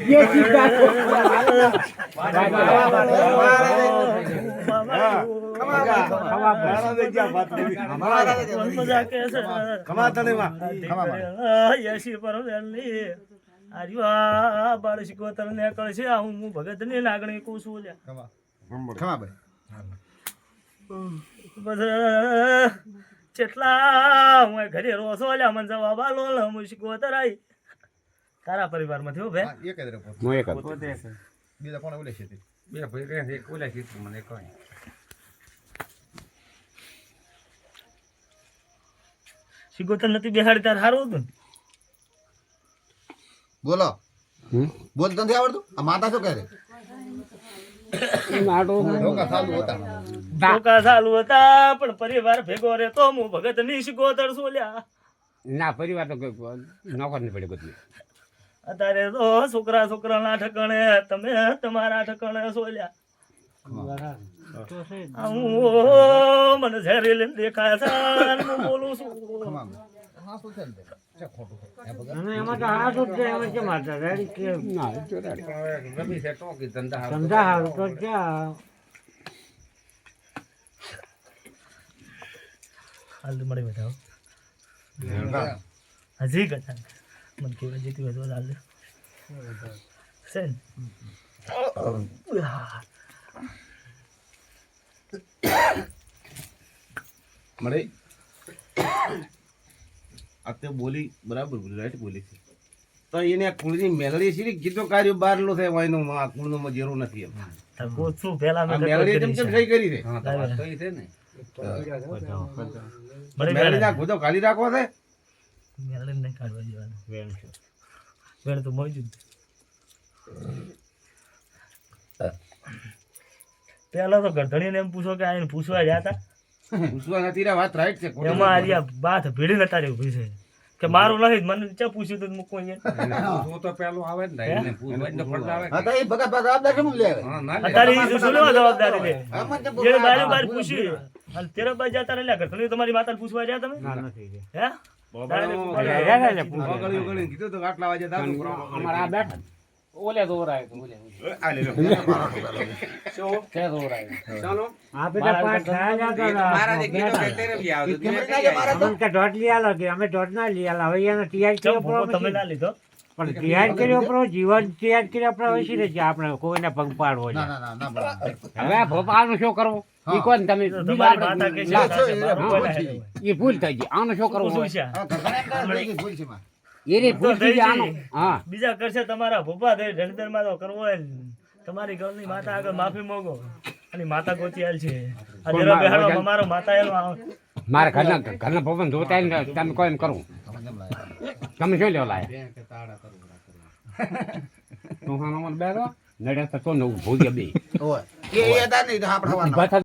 ये सीधा બાળશ ગોતર ને કળશે હું ભગત ની લાગણી કું છું ચેટલા હું ઘરે રોસો લ્યા મને જવાબ આલો હું ગોતર આવી તારા પરિવાર માંથી હો ભાઈ બીજા કોણ ઓલે છે બે ભાઈ રહે એક ઓલે છે મને કોઈ શિગોતર નથી બેહાડી તાર હારું હતું બોલો બોલ નથી આવડતું આ માતા શું કહે છે ધોકા ચાલુ હતા પણ પરિવાર ભેગો રહેતો હું ભગત ની શિગોતર સોલ્યા ના પરિવાર તો નોકર નહીં પડે બધું અત્યારે તો છોકરા છોકરાના ઠકણે તમે તમારા ઠકણે સોલ્યા મને ઝેરી લઈને દેખાય છે હું બોલું છું એમાં તો હાથ જ એમાં કેમ હતા રેડી કે ના જો રમી છે ટોકી ધંધા ધંધા હારું તો ક્યાં હાલ મળી બેઠા હજી કથા મને કેવા જીતી વધુ હાલ સેન મળે આ બોલી બરાબર બોલી રાઈટ બોલી છે તો એને કુળની મેલડી છે ને કીધું કાર્ય બારલો થાય વાયનો આ કુળનો મજેરો નથી એમ શું પેલા આ મેલડી તેમ કેમ સહી કરી છે હા તો વાત તો ઈ છે ને મેલડી ના ગોદો ખાલી રાખવો છે મેળે નહીં કાઢવા જવાનું વેણ તો મોજું પેલા તો ગરધણીને એમ પૂછો કે આઈને પૂછવા ગયા હતા પૂછવા નથી રે વાત રાઈટ છે એમાં આર્યા બાથ ભીડી નતા રે ઉભી છે કે મારું નહીં મને ચા પૂછ્યું તો મૂકો અહીંયા તો તો પેલો આવે જ ને એને પૂછવા જ ફરતા આવે હા તો એ ભગત જવાબદાર કેમ લે આવે હા ના અત્યારે ઈ શું લેવા જવાબદારી લે જેને બારે બાર પૂછી અને તેરા બાર જતા રહેલા ગરધણી તમારી માતાને પૂછવા ગયા તમે ના નથી હે કીધું તો આટલા વાગે અમારા આ બેઠા ઓલે દોરાય તો ઓલે કે દોરાય ચાલો આ પેલા પાંચ થયા હતા મારા જે કીધો કે તેરે બી આવતો અમને કે દોઢ લઈ આલો કે અમે દોઢ ના લઈ આલો હવે એને તૈયાર કર્યો ભૂકો તમે ના લીધો પણ તૈયાર કર્યો આપણો જીવન તૈયાર કર્યો આપણે વસી રહે છે આપણે કોઈને પગ પાડવો છે ના ના ના બરાબર હવે ભોપાલનું શું કરવું ઈ કોણ તમે તમારી માતા કે એ ભૂલ થઈ ગઈ આનું શું કરવું શું છે હા ઘણા એમ ભૂલ છે માં એની ભૂલ થઈ ગઈ આનું હા બીજા કરશે તમારા ભૂપા થઈ રણદર માં તો કરવો હોય તમારી ઘરની માતા આગળ માફી માંગો અને માતા ગોતી આલ છે આ જરા બેહાડવા મારો માતા એનો મારા ઘરના ભવન જોતા ને તમે કોઈ એમ કરવું તમે શું લેવા લાયા તું હા મને બેરો નડે તો નવું ભૂલ બે ઓય એ હતા નહીં તો આપણે